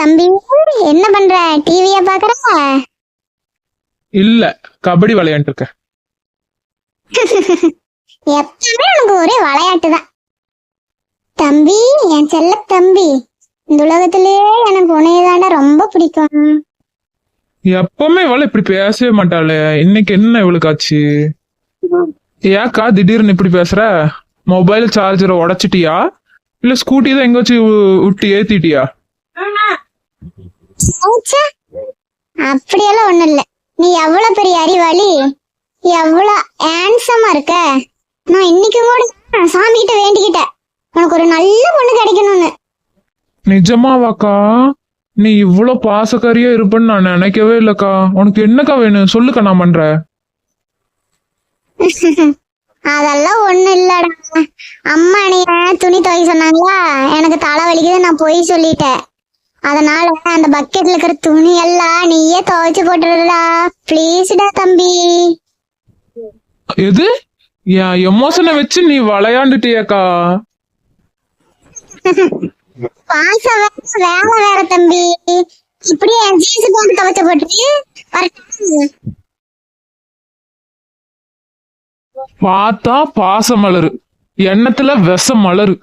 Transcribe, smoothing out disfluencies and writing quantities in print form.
தம்பி, என்ன பண்ற? டிவியா பாக்குற? இல்ல, கபடி விளையாண்டு இருக்க. எப்பவுமே உனக்கு ஒரே விளையாட்டு தான் தம்பி. என் செல்ல தம்பி, இந்த உலகத்திலேயே எனக்கு உன்னையதாண்டா ரொம்ப பிடிக்கும். எப்பவுமே இவள இப்படி பேசவே மாட்டாளே, இன்னைக்கு என்ன இவளுக்கு ஆச்சு? ஏக்கா திடீர்னு இப்படி பேசுற? மொபைல் சார்ஜரை உடைச்சிட்டியா இல்ல ஸ்கூட்டி தான் எங்க வச்சு விட்டு ஏத்திட்டியா? ச்சே, அப்படியெல்லாம் ஒண்ணும் இல்ல. நீ எவ்வளவு பெரிய அறிவாளி, எவ்வளவு ஹேண்ட்ஸமா இருக்க. நான் இன்னைக்கு கூட சாமி கிட்ட வேண்டிக்கிட்டேன், உனக்கு ஒரு நல்ல பொண்ணு கிடைக்கணும்னு. நிஜமாவாக்கா? நீ இவ்வளவு பாசக்காரியா இருப்பன்னு நான் நினைக்கவே இல்லக்கா. உனக்கு என்னக்கா வேணும் சொல்லுக்கா, நான் பண்றேன். அதெல்லாம் ஒண்ணு இல்லடா. அம்மா என்னைய துணி துவைக்க சொன்னாங்களா, எனக்கு தலை வலிக்குது, நான் போய் சொல்லிட்டேன். அதனால அந்த பக்கெட்ல இருக்கிற துணி எல்லாம் நீயே துவைச்சு போட்டுடுடா, ப்ளீஸ்டா தம்பி. எது? என் எமோஷனை வச்சு நீ விளையாண்டுட்டியாக்கா? பாசம் வேற, வேலை வேற தம்பி. இப்படியே என் ஜீன்ஸ் போட்டு துவைச்சு போட்டு வரட்டும். பார்த்தா பாச மலரு, எண்ணத்துல விஷ மலரு.